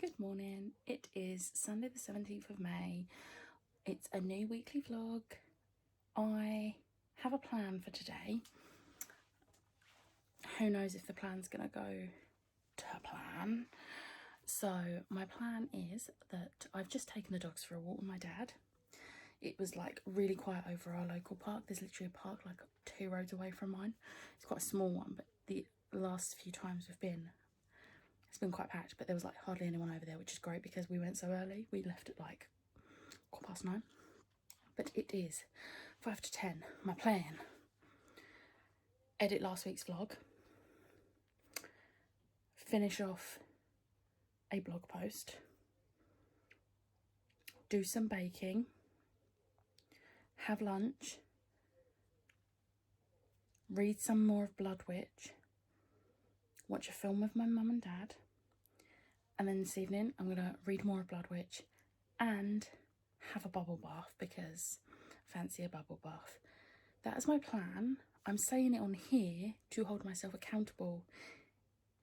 Good morning. It is Sunday the 17th of May. It's a new weekly vlog. I have a plan for today. Who knows if the plan's gonna go to plan. So my plan is that I've just taken the dogs for a walk with my dad. It was like really quiet over our local park. There's literally a park like 2 roads away from mine. It's quite a small one, but the last few times we've been, it's been quite packed, but there was like hardly anyone over there, which is great because we went so early. We left at like 9:15. But it is 5 to 10. My plan: edit last week's vlog, finish off a blog post, do some baking, have lunch, read some more of Blood Witch, watch a film with my mum and dad, and then this evening I'm gonna read more of Blood Witch and have a bubble bath because I fancy a bubble bath. That is my plan. I'm saying it on here to hold myself accountable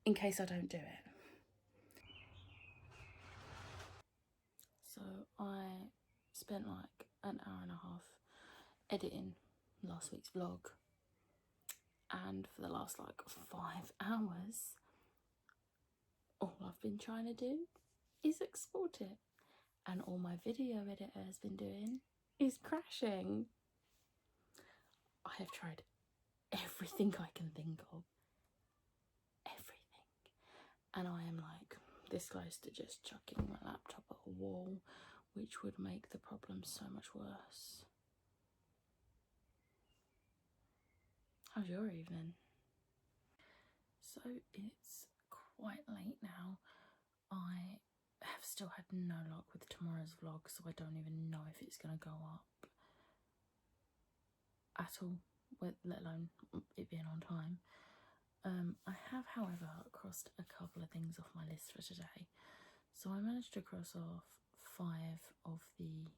in case I don't do it. So I spent like an hour and a half editing last week's vlog, and for the last like 5 hours all I've been trying to do is export it, and all my video editor has been doing is crashing. I have tried everything I can think of, everything, and I am like this close to just chucking my laptop at a wall, which would make the problem so much worse. How's your evening? So it's quite late now. I have still had no luck with tomorrow's vlog, so I don't even know if it's going to go up at all, let alone it being on time. I have, however, crossed a couple of things off my list for today. So I managed to cross off 5 of the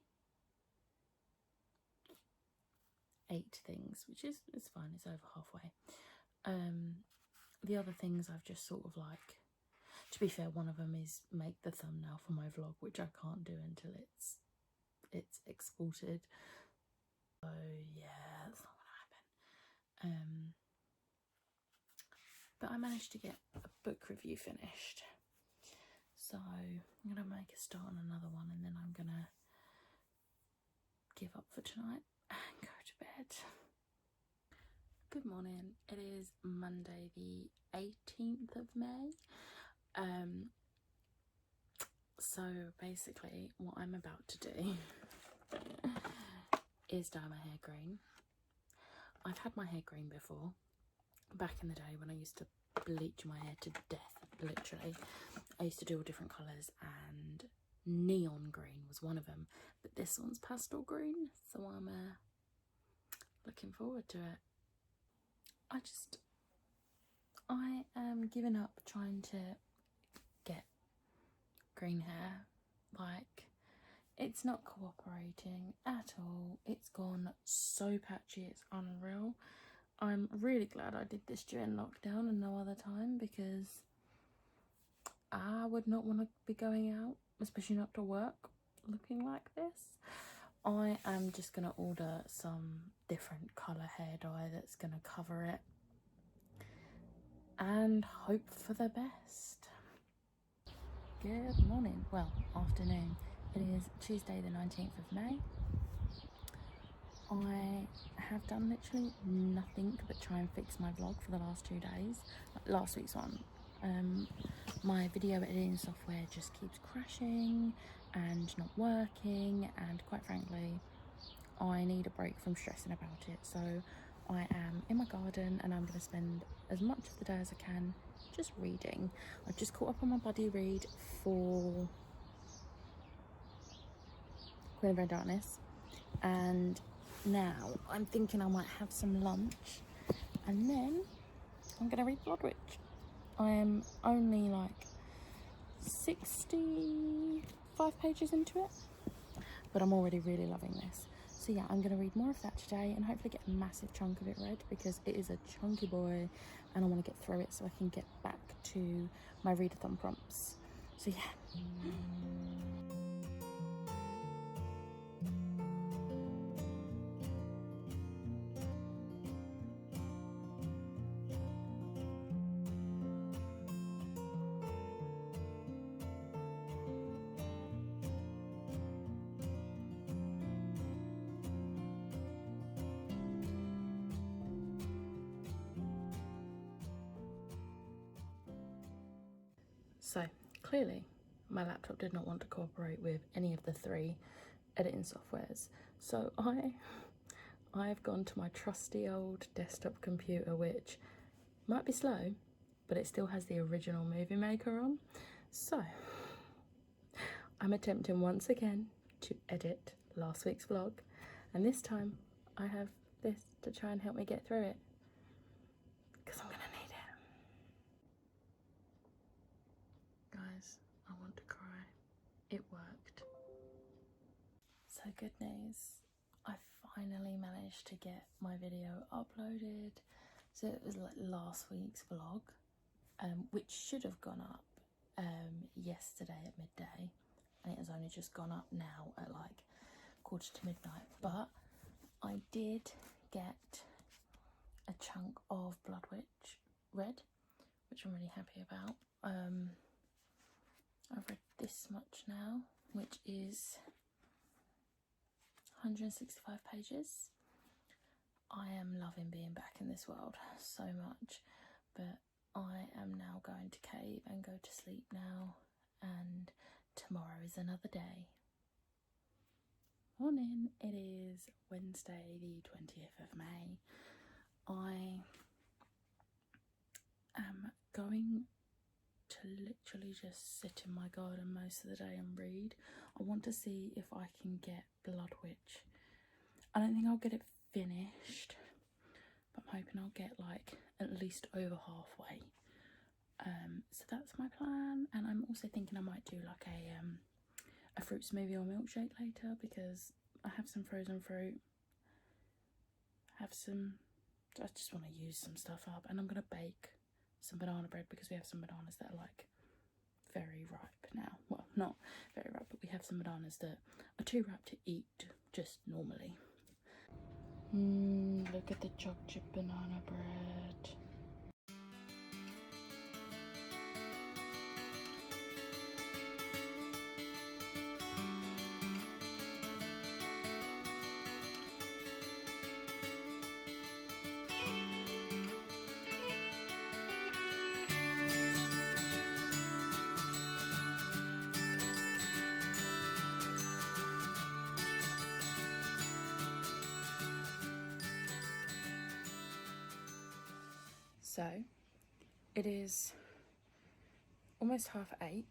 8 things, which is, it's fine, it's over halfway. The other things I've just sort of like, to be fair, one of them is make the thumbnail for my vlog, which I can't do until it's exported. So yeah, that's not gonna happen. But I managed to get a book review finished, so I'm gonna make a start on another one, and then I'm gonna give up for tonight and go to bed. Good morning. It is Monday the 18th of May. So basically what I'm about to do is dye my hair green. I've had my hair green before, back in the day when I used to bleach my hair to death, literally. I used to do all different colours, and neon green was one of them, but this one's pastel green, so I'm looking forward to it. I am giving up trying to get green hair. Like, it's not cooperating at all. It's gone so patchy, it's unreal. I'm really glad I did this during lockdown and no other time, because I would not want to be going out, especially not to work, looking like this. I am just going to order some different colour hair dye that's going to cover it and hope for the best. Good morning, well, afternoon. It is Tuesday the 19th of May. I have done literally nothing but try and fix my vlog for the last 2 days. Like last week's one, my video editing software just keeps crashing and not working, and quite frankly I need a break from stressing about it. So I am in my garden and I'm going to spend as much of the day as I can just reading. I've just caught up on my buddy read for Queen of Red Darkness, and now I'm thinking I might have some lunch and then I'm going to read Blood Witch. I am only like 65 pages into it, but I'm already really loving this. So yeah, I'm going to read more of that today and hopefully get a massive chunk of it read, because it is a chunky boy and I want to get through it so I can get back to my readathon prompts. So yeah, So clearly my laptop did not want to cooperate with any of the 3 editing softwares. So I've gone to my trusty old desktop computer, which might be slow, but it still has the original Movie Maker on. So I'm attempting once again to edit last week's vlog, and this time I have this to try and help me get through it, because I'm gonna need it. Guys, I want to cry. It worked. So good news, I finally managed to get my video uploaded. So it was like last week's vlog, which should have gone up yesterday at midday, and it has only just gone up now at like midnight. But I did get a chunk of Blood Witch read, which I'm really happy about. I've read this much now, which is 165 pages. I am loving being back in this world so much, but I am now going to cave and go to sleep now, and tomorrow is another day. Morning, it is Wednesday the 20th of May. I am going to literally just sit in my garden most of the day and read. I want to see if I can get Blood Witch. I don't think I'll get it finished, but I'm hoping I'll get like at least over halfway. So that's my plan, and I'm also thinking I might do like a fruit smoothie or milkshake later, because I have some frozen fruit, I just want to use some stuff up, and I'm gonna bake some banana bread because we have some bananas that are like very ripe now. Well, not very ripe, but we have some bananas that are too ripe to eat just normally. Look at the chocolate chip banana bread. So, it is almost 8:30.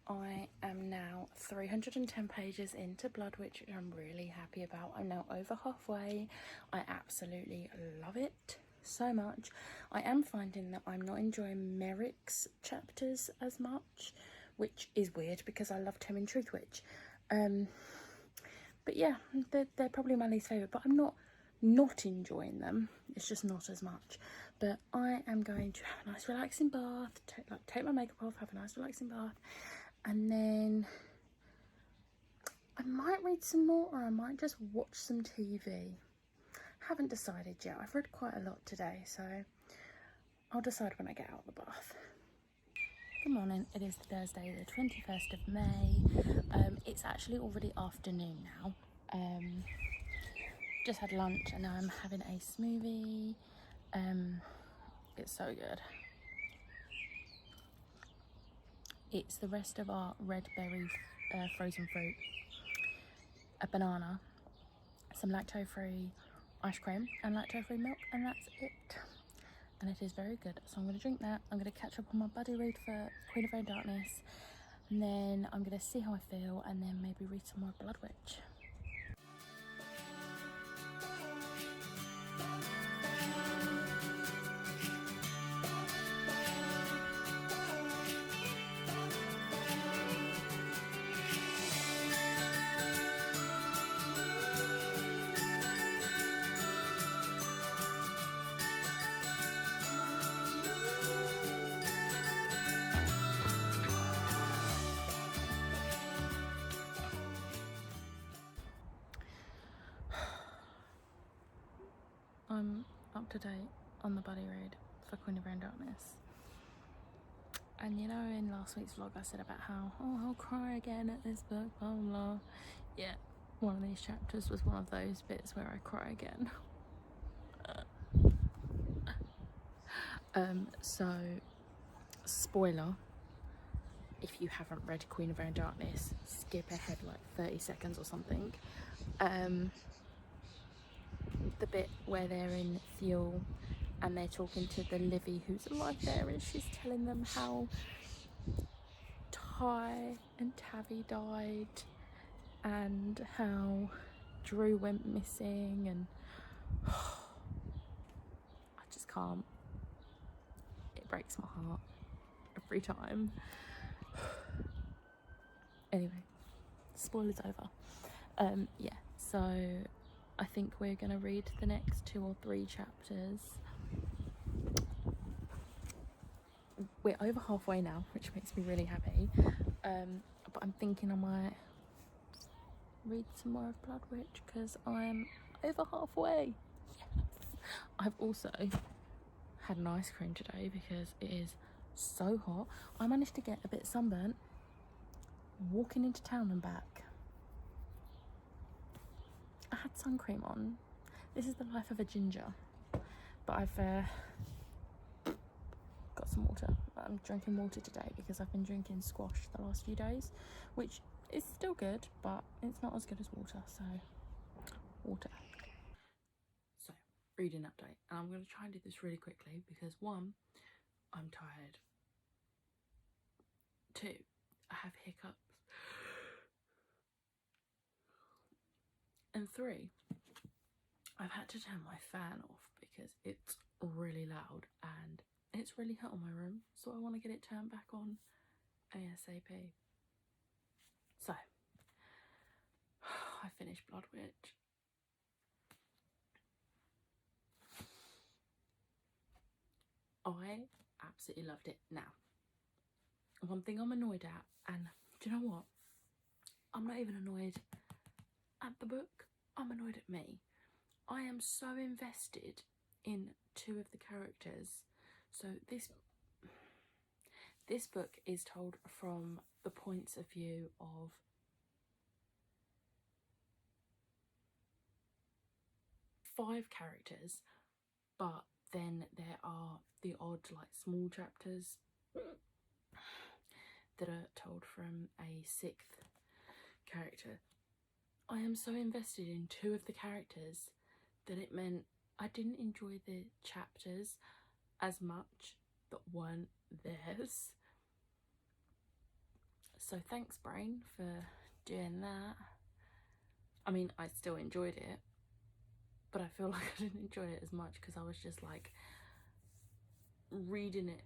I am now 310 pages into Blood Witch, which I'm really happy about. I'm now over halfway. I absolutely love it so much. I am finding that I'm not enjoying Merrick's chapters as much, which is weird because I love Tim and Truth Witch. But yeah, they're probably my least favourite, but I'm not enjoying them. It's just not as much. But I am going to have a nice relaxing bath, take my makeup off, have a nice relaxing bath, and then I might read some more, or I might just watch some TV. Haven't decided yet. I've read quite a lot today, so I'll decide when I get out of the bath. Good morning, it is Thursday the 21st of May. It's actually already afternoon now. Just had lunch and now I'm having a smoothie. It's so good. It's the rest of our red berry frozen fruit, a banana, some lactose-free ice cream and lactose-free milk, and that's it. And it is very good. So I'm going to drink that. I'm going to catch up on my buddy read for Queen of Rain Darkness, and then I'm going to see how I feel, and then maybe read some more Blood Witch. up to date on the buddy read for Queen of Rain Darkness. And you know, in last week's vlog I said about how, oh, I'll cry again at this book, blah blah blah. Yeah, one of these chapters was one of those bits where I cry again. So, spoiler, if you haven't read Queen of Rain Darkness, skip ahead like 30 seconds or something. The bit where they're in Fuel and they're talking to the Livy who's alive there, and she's telling them how Ty and Tavi died and how Drew went missing, and I just can't. It breaks my heart every time. Anyway, spoilers over. Yeah, so I think we're gonna read the next 2 or 3 chapters. We're over halfway now, which makes me really happy. But I'm thinking I might read some more of Blood Witch because I'm over halfway. Yes. I've also had an ice cream today because it is so hot. I managed to get a bit sunburnt walking into town and back. I had sun cream on. This is the life of a ginger. But I've got some water. I'm drinking water today because I've been drinking squash the last few days, which is still good, but it's not as good as water, so water. So, reading update. And I'm going to try and do this really quickly because 1, I'm tired. 2, I have hiccups. And 3, I've had to turn my fan off because it's really loud and it's really hot in my room, so I want to get it turned back on ASAP. So, I finished Blood Witch. I absolutely loved it. Now, one thing I'm annoyed at, and do you know what? I'm not even annoyed at the book, I'm annoyed at me. I am so invested in 2 of the characters. So this book is told from the points of view of five characters, but then there are the odd like small chapters that are told from a 6th character. I am so invested in 2 of the characters that it meant I didn't enjoy the chapters as much that weren't theirs. So thanks, brain, for doing that. I mean, I still enjoyed it, but I feel like I didn't enjoy it as much because I was just like reading it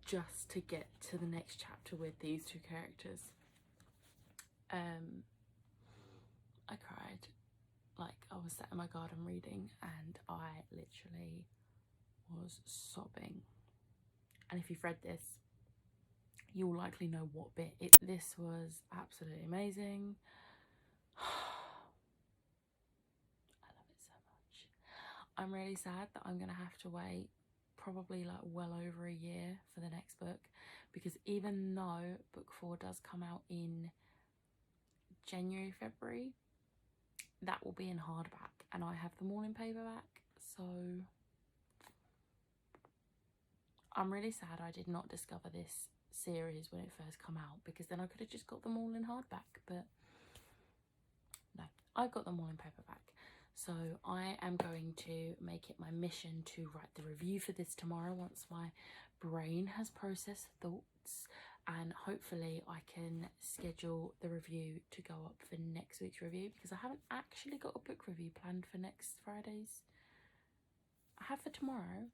just to get to the next chapter with these 2 characters. I cried. Like, I was sat in my garden reading and I literally was sobbing. And if you've read this, you'll likely know what bit. This was absolutely amazing. I love it so much. I'm really sad that I'm gonna have to wait probably like well over a year for the next book, because even though book 4 does come out in January, February, that will be in hardback and I have them all in paperback, so I'm really sad I did not discover this series when it first come out, because then I could have just got them all in hardback, but no, I've got them all in paperback. So I am going to make it my mission to write the review for this tomorrow once my brain has processed thoughts, and hopefully I can schedule the review to go up for next week's review, because I haven't actually got a book review planned for next Friday's. I have for tomorrow,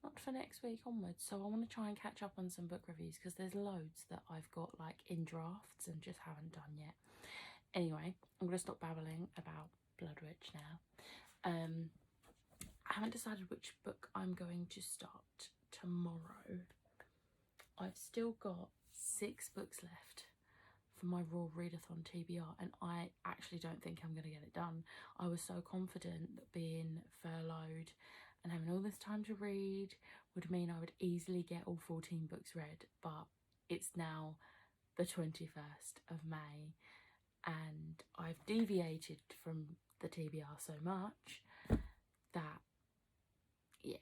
not for next week onwards, so I want to try and catch up on some book reviews because there's loads that I've got like in drafts and just haven't done yet. Anyway, I'm going to stop babbling about Blood Witch now. I haven't decided which book I'm going to start tomorrow. I've still got 6 books left for my Raw Readathon TBR, and I actually don't think I'm going to get it done. I was so confident that being furloughed and having all this time to read would mean I would easily get all 14 books read, but it's now the 21st of May and I've deviated from the TBR so much that, yeah,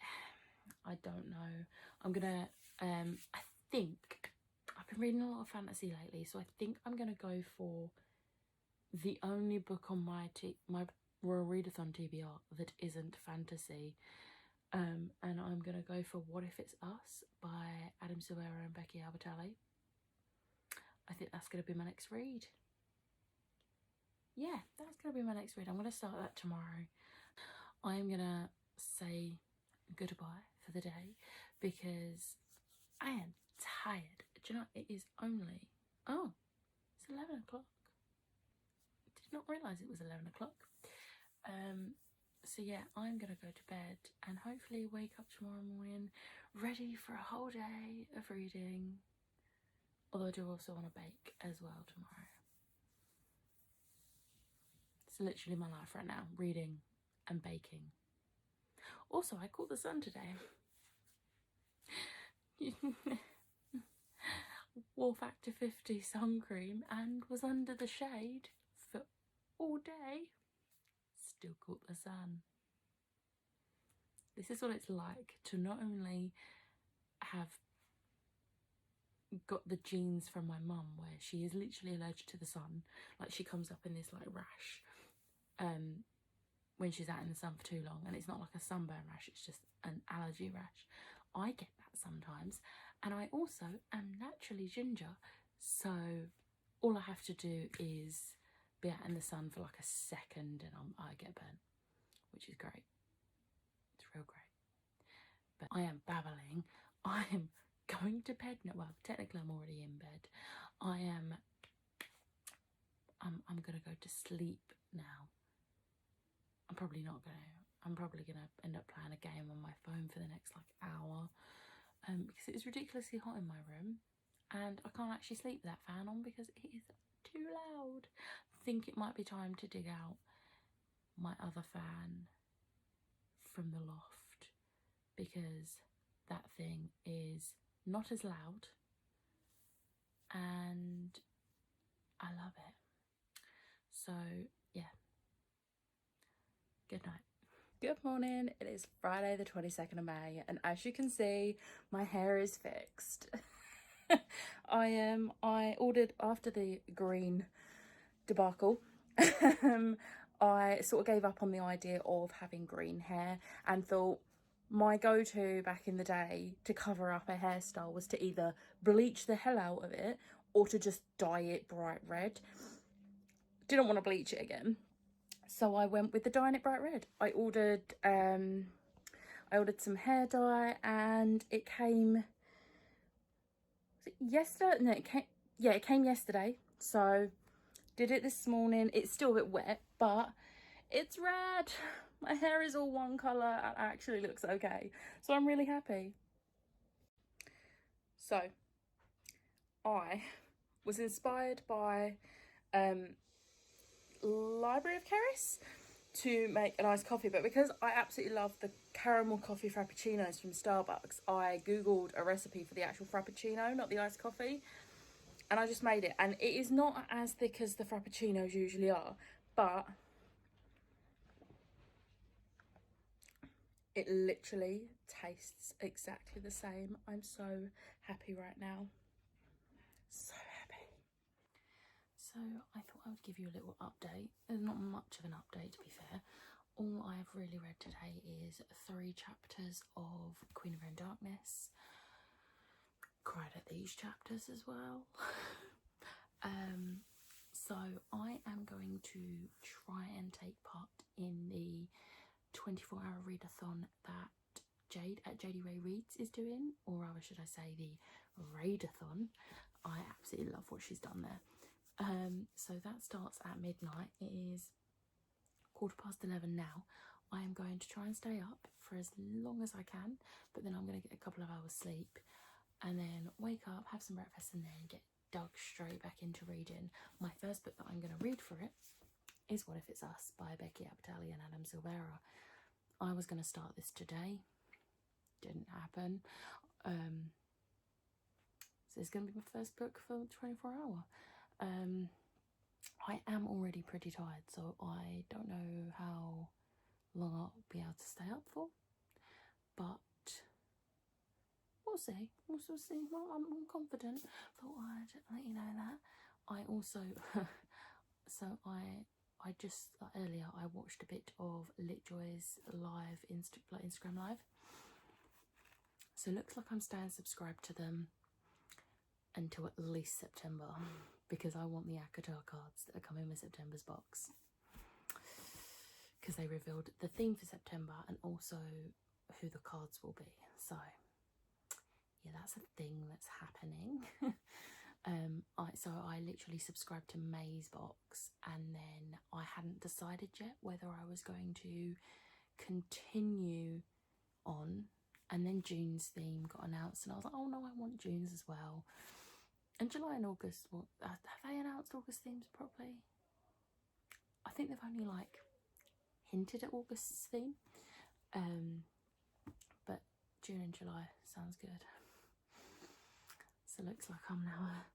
I don't know. I'm gonna, I think, I've been reading a lot of fantasy lately, so I think I'm gonna go for the only book on my Royal Readathon TBR that isn't fantasy. And I'm gonna go for What If It's Us by Adam Silvera and Becky Albertalli. I think that's gonna be my next read. Yeah, that's gonna be my next read. I'm gonna start that tomorrow. I'm gonna say goodbye for the day because I am tired. Do you know, it is only, oh, it's 11 o'clock. I did not realise it was 11 o'clock. So yeah, I'm gonna go to bed and hopefully wake up tomorrow morning ready for a whole day of reading. Although I do also want to bake as well tomorrow. It's literally my life right now, reading and baking. Also, I caught the sun today. Wore Factor 50 sun cream and was under the shade for all day. Still caught the sun. This is what it's like to not only have got the genes from my mum where she is literally allergic to the sun, like she comes up in this like rash when she's out in the sun for too long, and it's not like a sunburn rash, it's just an allergy rash. I get that sometimes, and I also am naturally ginger, so all I have to do is be out in the sun for like a second and I get burnt, which is great. It's real great. But I am babbling. I am going to bed now. Well, technically I'm already in bed. I'm gonna go to sleep now. I'm probably not gonna. I'm probably gonna end up playing a game on my phone for the next like hour, because it is ridiculously hot in my room, and I can't actually sleep with that fan on because it is too loud. I think it might be time to dig out my other fan from the loft because that thing is not as loud and I love it. So yeah, good night. Good morning, it is Friday the 22nd of May and as you can see my hair is fixed. I ordered, after the green debacle, I sort of gave up on the idea of having green hair and thought my go-to back in the day to cover up a hairstyle was to either bleach the hell out of it or to just dye it bright red. Didn't want to bleach it again, so I went with the dyeing it bright red. I ordered some hair dye and it came, was it yesterday? No, it came yesterday, so did it this morning. It's still a bit wet, but it's red. My hair is all one colour and actually looks okay. So I'm really happy. So I was inspired by Library of Keris to make an iced coffee, but because I absolutely love the caramel coffee frappuccinos from Starbucks, I googled a recipe for the actual frappuccino, not the iced coffee, and I just made it. And it is not as thick as the frappuccinos usually are, but it literally tastes exactly the same. I'm so happy right now. So happy. So I thought I would give you a little update. There's not much of an update, to be fair. All I have really read today is 3 chapters of Queen of Her Own Darkness. Cried at these chapters as well. So I am going to try and take part in the 24-hour readathon that Jade at Jadeyraereads is doing, or rather should I say the readathon. I absolutely love what she's done there. So that starts at midnight. It is 11:15 now. I am going to try and stay up for as long as I can, but then I'm going to get a couple of hours sleep and then wake up, have some breakfast and then get dug straight back into reading. My first book that I'm going to read for it is What If It's Us by Becky Abtali and Adam Silvera. I was going to start this today. Didn't happen. So it's going to be my first book for 24 hour. I am already pretty tired, so I don't know how long I'll be able to stay up for, but we'll see. We'll see. Well, I'm confident. Thought I'd let you know that. I also, so I just earlier I watched a bit of Litjoy's live Instagram live. So it looks like I'm staying subscribed to them until at least September, because I want the ACOTAR cards that are coming with September's box, because they revealed the theme for September and also who the cards will be. So yeah, that's a thing that's happening. So I literally subscribed to May's box, and then I hadn't decided yet whether I was going to continue on, and then June's theme got announced and I was like, oh no, I want June's as well. And July and August, well, have they announced August themes properly? I think they've only like hinted at August's theme, but June and July sounds good. So it looks like I'm now a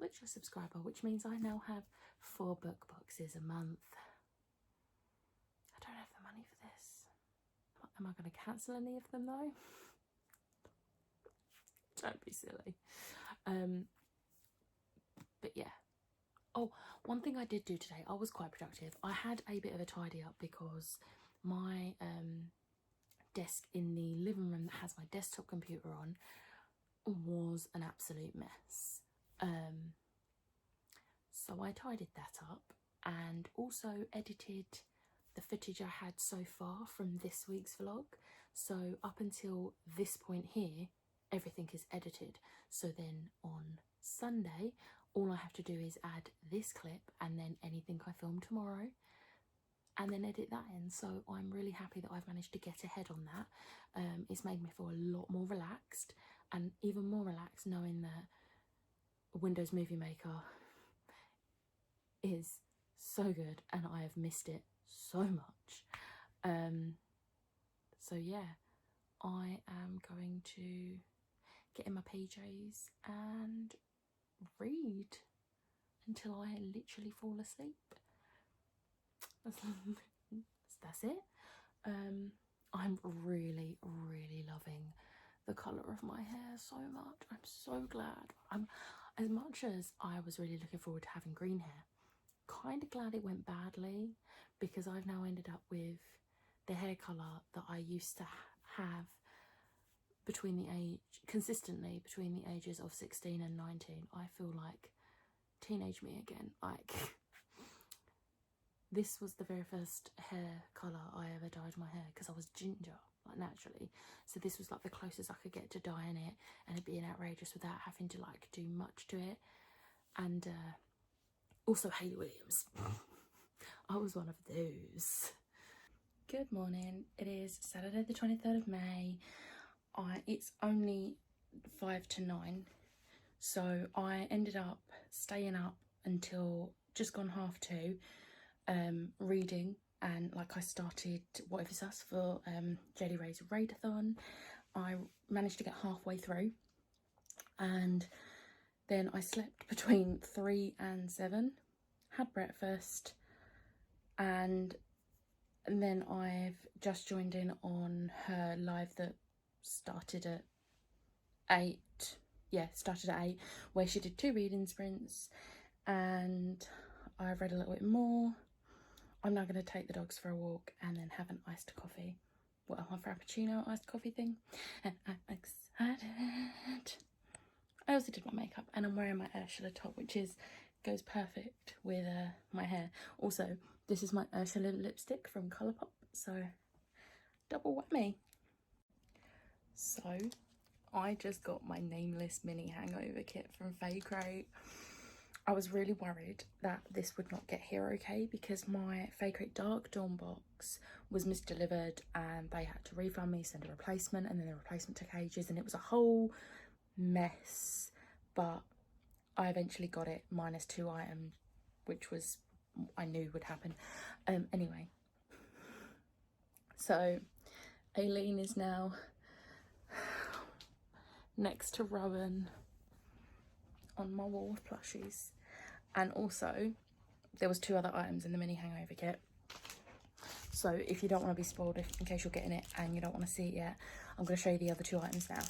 Litjoy subscriber, which means I now have 4 book boxes a month. I don't have the money for this. Am I going to cancel any of them though? Don't be silly. But yeah. Oh, one thing I did do today, I was quite productive. I had a bit of a tidy up because my desk in the living room that has my desktop computer on was an absolute mess. So I tidied that up and also edited the footage I had so far from this week's vlog. So up until this point here, everything is edited. So then on Sunday, all I have to do is add this clip and then anything I film tomorrow, and then edit that in. So I'm really happy that I've managed to get ahead on that. It's made me feel a lot more relaxed, and even more relaxed knowing that Windows Movie Maker is so good and I have missed it so much. So yeah, I am going to get in my PJs and read until I literally fall asleep. That's it. I'm really loving the colour of my hair so much. I'm so glad. As much as I was really looking forward to having green hair, kind of glad it went badly, because I've now ended up with the hair colour that I used to have consistently between the ages of 16 and 19. I feel like teenage me again. Like, this was the very first hair colour I ever dyed my hair, because I was ginger, like, naturally. So this was like the closest I could get to dyeing it and it being outrageous without having to like do much to it. And also Hayley Williams. I was one of those. Good morning. It is Saturday the 23rd of May. It's only 5 to 9. So I ended up staying up until just gone 2:30, reading, and like I started What If It's Us for Jadeyraereads readathon. I managed to get halfway through, and then I slept between 3 and 7, had breakfast, and then I've just joined in on her live that started at 8. Yeah, started at 8, where she did 2 reading sprints, and I've read a little bit more. I'm now going to take the dogs for a walk and then have an iced coffee. Well, a frappuccino iced coffee thing. And I'm excited. I also did my makeup, and I'm wearing my Ursula top, which goes perfect with my hair. Also, this is my Ursula lipstick from Colourpop, so double whammy. So I just got my Nameless mini hangover kit from Fake. I was really worried that this would not get here okay, because my Fake Dark Dawn box was misdelivered and they had to refund me, send a replacement, and then the replacement took ages and it was a whole mess. But I eventually got it minus 2 items, which was, I knew would happen. Anyway, so Aileen is now next to Rowan on my wall of plushies. And also, there was 2 other items in the mini hangover kit. So if you don't want to be spoiled, in case you're getting it and you don't want to see it yet, I'm going to show you the other 2 items now.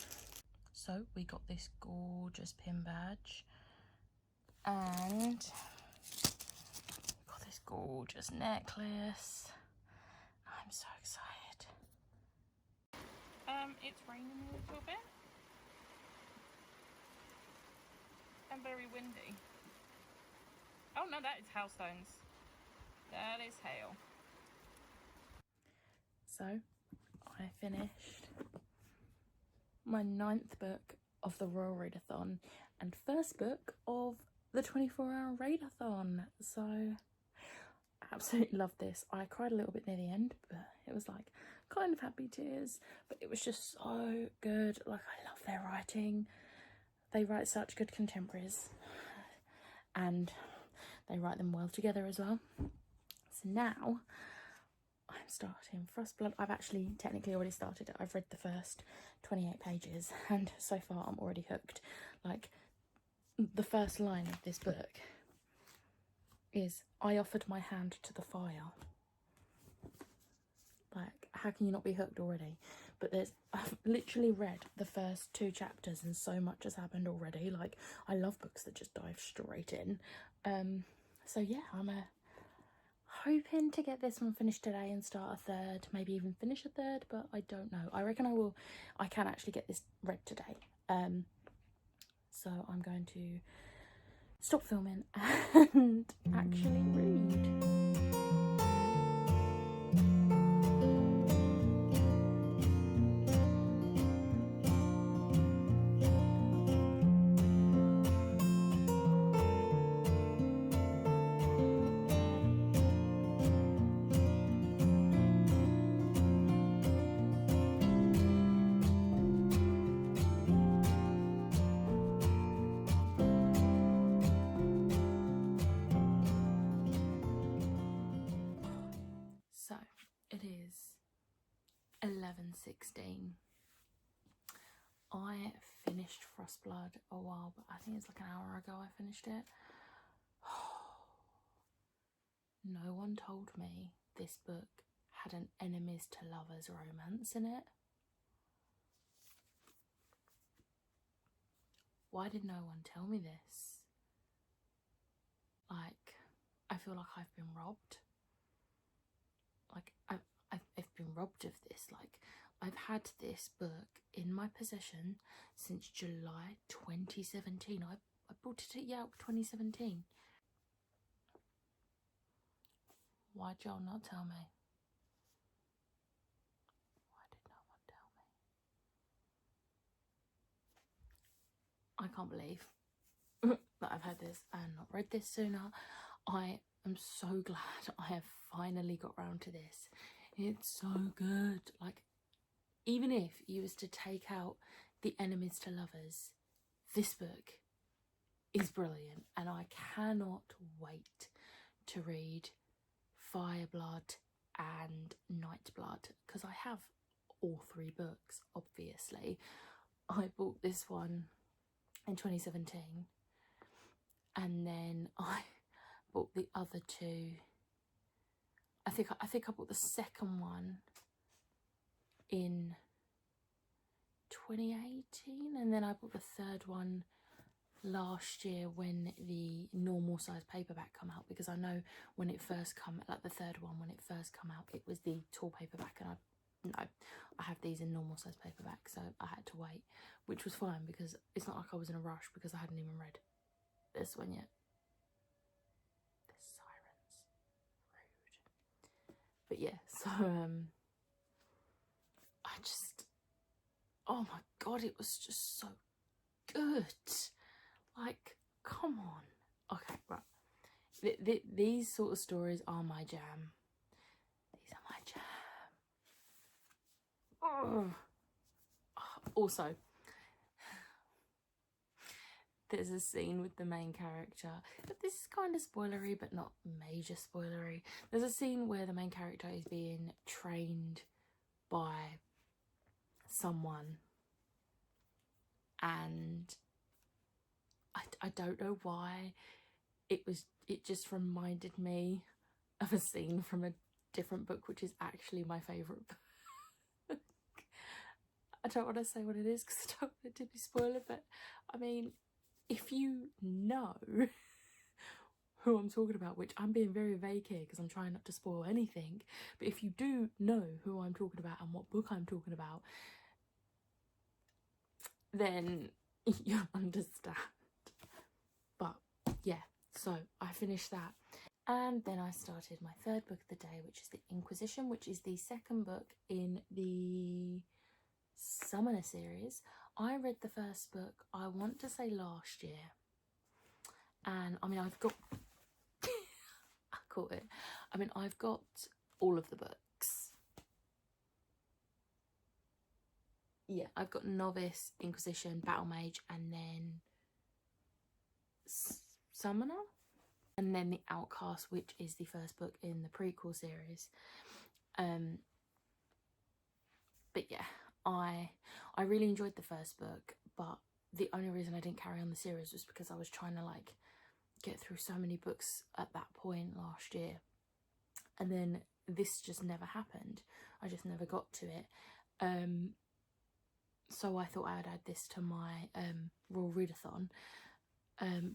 So we got this gorgeous pin badge, and got this gorgeous necklace. I'm so excited. It's raining a little bit and very windy. Oh no, that is hailstones. That is hail. So I finished my 9th book of the Royal Readathon and first book of the 24-hour readathon. So I absolutely love this. I cried a little bit near the end, but it was like kind of happy tears, but it was just so good. Like, I love their writing. They write such good contemporaries and they write them well together as well. So now I'm starting Frostblood. I've actually technically already started it. I've read the first 28 pages and so far I'm already hooked. Like, the first line of this book is, I offered my hand to the fire. Like, how can you not be hooked already? But I've literally read the first 2 chapters and so much has happened already. Like, I love books that just dive straight in. So yeah, I'm hoping to get this one finished today and start a 3rd, maybe even finish a 3rd, but I don't know. I reckon I can actually get this read today. So I'm going to stop filming and actually read. So it is 11:16. I finished Frostblood a while, but I think it's like an hour ago I finished it. No one told me this book had an enemies to lovers romance in it. Why did no one tell me this? Like, I feel like I've been robbed. Like, I've been robbed of this. Like, I've had this book in my possession since July 2017. I bought it at Yelp 2017. Why'd y'all not tell me? Why did no one tell me? I can't believe that I've had this and not read this sooner. I am so glad I have finally got round to this. It's so good. Like, even if you was to take out the enemies to lovers, this book is brilliant, and I cannot wait to read Fireblood and Nightblood, because I have all 3 books, obviously. I bought this one in 2017 and then I bought the other 2. I think I bought the second one in 2018 and then I bought the 3rd one last year when the normal size paperback come out, because I know when it first come, like the 3rd one, when it first come out, it was the tall paperback, and I have these in normal size paperback, so I had to wait, which was fine because it's not like I was in a rush, because I hadn't even read this one yet. The sirens, rude. But yeah, so I just, oh my god, it was just so good. Like, come on. Okay, right. These sort of stories are my jam. These are my jam. Oh. Also, there's a scene with the main character. This is kind of spoilery, but not major spoilery. There's a scene where the main character is being trained by someone, and I don't know why it just reminded me of a scene from a different book, which is actually my favourite book. I don't want to say what it is because I don't want it to be spoiler, but I mean, if you know who I'm talking about, which I'm being very vague here because I'm trying not to spoil anything, but if you do know who I'm talking about and what book I'm talking about, then you'll understand. But yeah, so I finished that. And then I started my third book of the day, which is The Inquisition, which is the second book in the Summoner series. I read the first book, I want to say last year. And I mean, I've got... I caught it. I mean, I've got all of the books. Yeah, I've got Novice, Inquisition, Battle Mage, and then Summoner, and then The Outcast, which is the first book in the prequel series. But yeah, I really enjoyed the first book, but the only reason I didn't carry on the series was because I was trying to like get through so many books at that point last year, and then this just never happened. I just never got to it. So I thought I would add this to my Royal Readathon,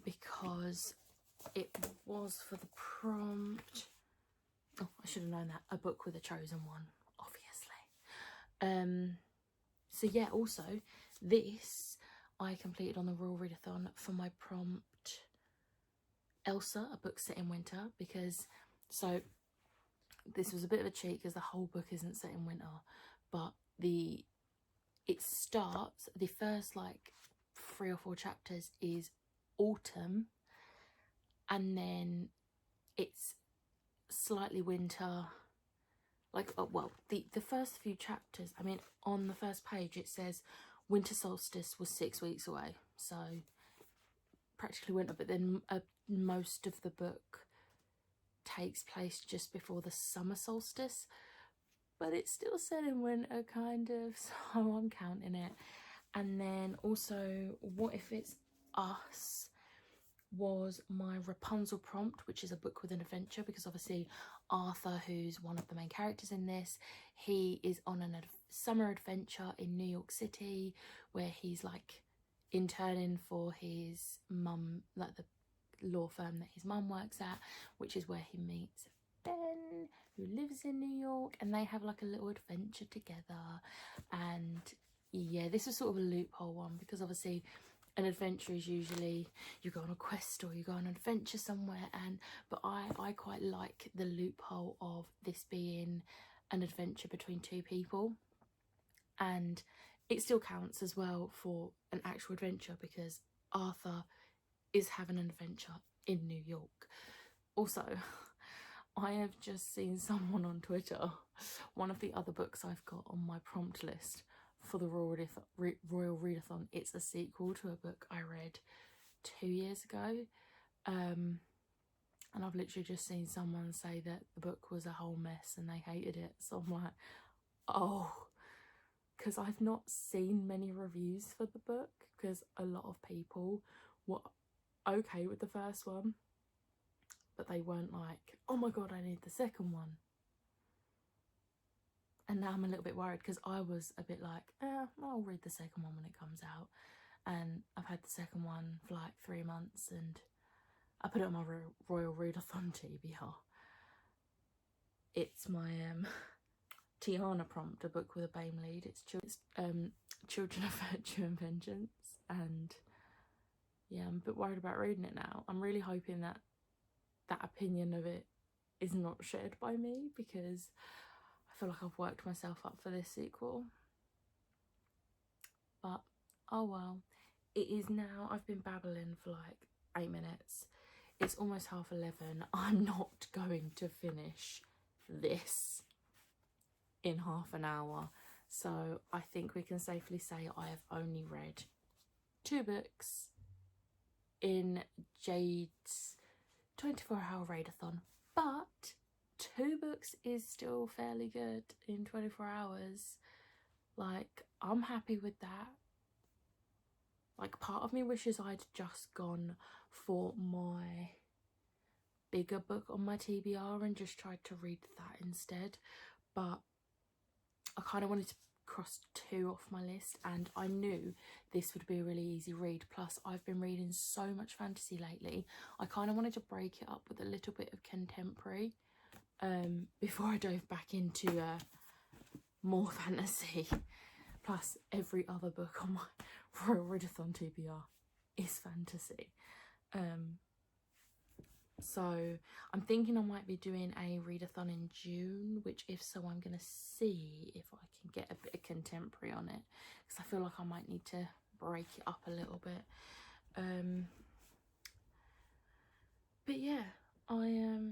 because it was for the prompt. Oh, I should have known that. A book with a chosen one, obviously. So yeah, also this I completed on the Royal Readathon for my prompt Elsa, a book set in winter, because so this was a bit of a cheat because the whole book isn't set in winter, but it starts, the first like 3 or 4 chapters is autumn, and then it's slightly winter, like well, the first few chapters, I mean, on the first page it says winter solstice was 6 weeks away, so practically winter, but then most of the book takes place just before the summer solstice, but it's still set in winter kind of, so I'm counting it. And then also What If It's Us was my Rapunzel prompt, which is a book with an adventure, because obviously Arthur, who's one of the main characters in this, he is on a summer adventure in New York City where he's like interning for his mum, like the law firm that his mum works at, which is where he meets Ben, who lives in New York, and they have like a little adventure together. And yeah, this is sort of a loophole one, because obviously an adventure is usually you go on a quest or you go on an adventure somewhere, but I quite like the loophole of this being an adventure between 2 people, and it still counts as well for an actual adventure because Arthur is having an adventure in New York. Also, I have just seen someone on Twitter, one of the other books I've got on my prompt list for the Royal Readathon, it's a sequel to a book I read 2 years ago, and I've literally just seen someone say that the book was a whole mess and they hated it, so I'm like, oh, because I've not seen many reviews for the book, because a lot of people were okay with the first one, but they weren't like, oh my god, I need the second one. And now I'm a little bit worried because I was a bit like, I'll read the second one when it comes out. And I've had the second one for like 3 months, and I put it on my Royal Readathon TBR. It's my Tiana prompt, a book with a BAME lead. It's Children of Virtue and Vengeance, and yeah, I'm a bit worried about reading it now. I'm really hoping that that opinion of it is not shared by me, because I feel like I've worked myself up for this sequel. But oh well, it is now. I've been babbling for like 8 minutes. It's almost 11:30. I'm not going to finish this in half an hour, so I think we can safely say I have only read 2 books in Jade's 24-hour readathon, but 2 books is still fairly good in 24 hours. Like, I'm happy with that. Like, part of me wishes I'd just gone for my bigger book on my TBR and just tried to read that instead, but I kind of wanted to cross 2 off my list, and I knew this would be a really easy read. Plus, I've been reading so much fantasy lately. I kind of wanted to break it up with a little bit of contemporary before I dove back into more fantasy. Plus, every other book on my Royal Readathon TBR is fantasy. So I'm thinking I might be doing a readathon in June, which if so, I'm going to see if I can get a bit of contemporary on it, because I feel like I might need to break it up a little bit. But yeah, I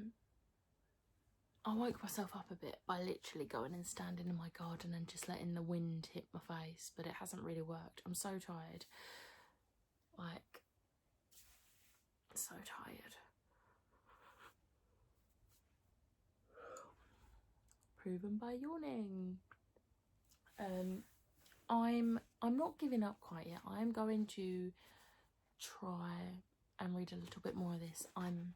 woke myself up a bit by literally going and standing in my garden and just letting the wind hit my face, but it hasn't really worked. I'm so tired. Like, so tired. Proven by yawning. I'm not giving up quite yet. I'm going to try and read a little bit more of this. I'm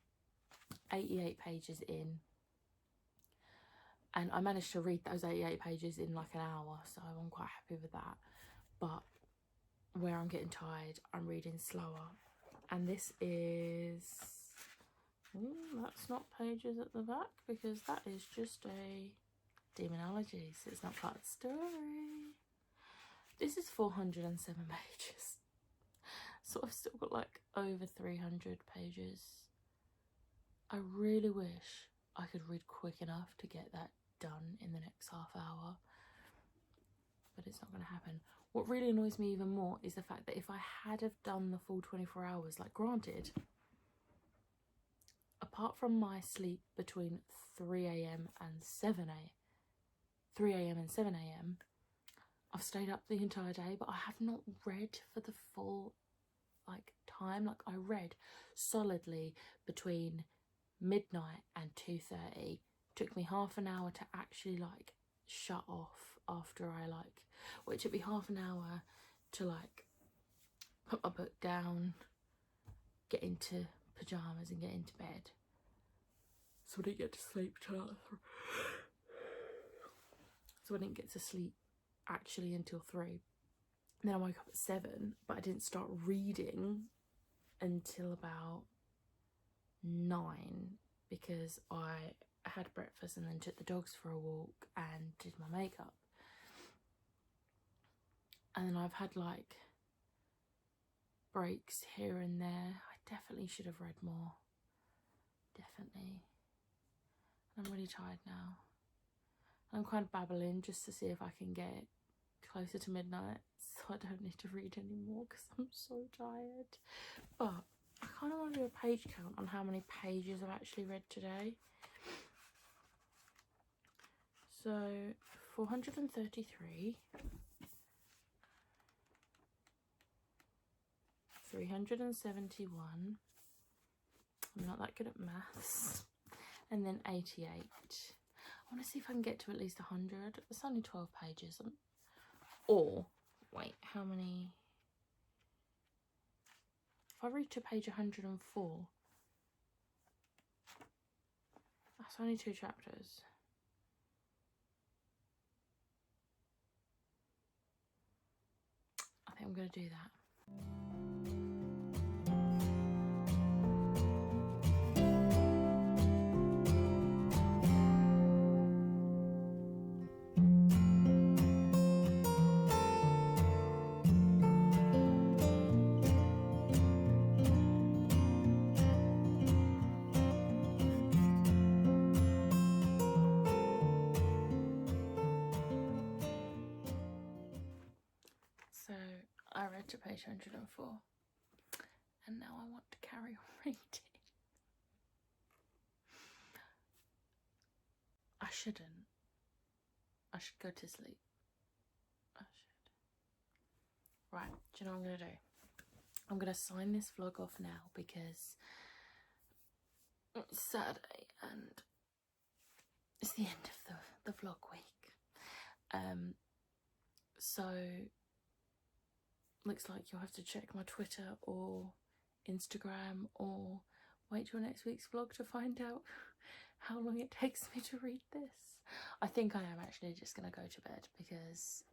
88 pages in, and I managed to read those 88 pages in like an hour, so I'm quite happy with that. But where I'm getting tired, I'm reading slower. And this is... that's not pages at the back, because that is just a demonology, so it's not part of the story. This is 407 pages, so I've still got like over 300 pages. I really wish I could read quick enough to get that done in the next half hour, but it's not going to happen. What really annoys me even more is the fact that if I had have done the full 24 hours, like, granted, apart from my sleep between 3 a.m. and 7 a.m, I've stayed up the entire day, but I have not read for the full like time. Like, I read solidly between midnight and 2:30. Took me half an hour to actually like shut off after I like, well, it took me half an hour to like put my book down, get into pajamas and get into bed, so I didn't get to sleep till so I didn't get to sleep actually until 3. And then I woke up at 7, but I didn't start reading until about 9, because I had breakfast and then took the dogs for a walk and did my makeup. And then I've had like breaks here and there. I definitely should have read more. Definitely. I'm really tired now. I'm kind of babbling just to see if I can get closer to midnight, so I don't need to read anymore, because I'm so tired. But I kind of want to do a page count on how many pages I've actually read today. So 433, 371. I'm not that good at maths. And then 88. I want to see if I can get to at least 100. It's only 12 pages. Or, wait, how many? If I read to page 104, that's only 2 chapters. I think I'm going to do that. So I read to page 104, and now I want to carry on reading. I shouldn't. I should go to sleep. I should. Right, do you know what I'm going to do? I'm going to sign this vlog off now because it's Saturday and it's the end of the vlog week. So looks like you'll have to check my Twitter or Instagram or wait till next week's vlog to find out how long it takes me to read this. I think I am actually just going to go to bed because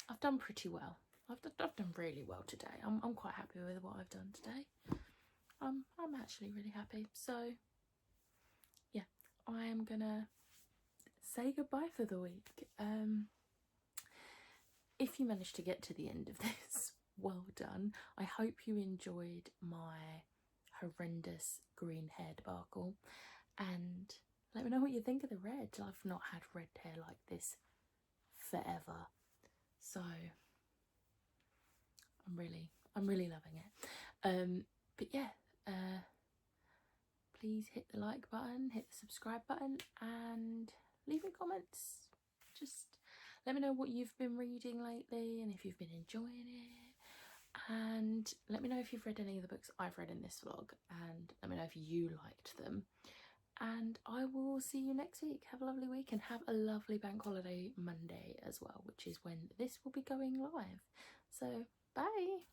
I've done pretty well. I've done really well today. I'm quite happy with what I've done today. I'm actually really happy. So yeah, I am gonna say goodbye for the week. If you managed to get to the end of this, well done. I hope you enjoyed my horrendous green hair debacle, and let me know what you think of the red. I've not had red hair like this forever, so I'm really loving it. But yeah, please hit the like button, hit the subscribe button, and leave me comments. Just let me know what you've been reading lately and if you've been enjoying it. And let me know if you've read any of the books I've read in this vlog, and let me know if you liked them. And I will see you next week. Have a lovely week and have a lovely bank holiday Monday as well, which is when this will be going live. So bye.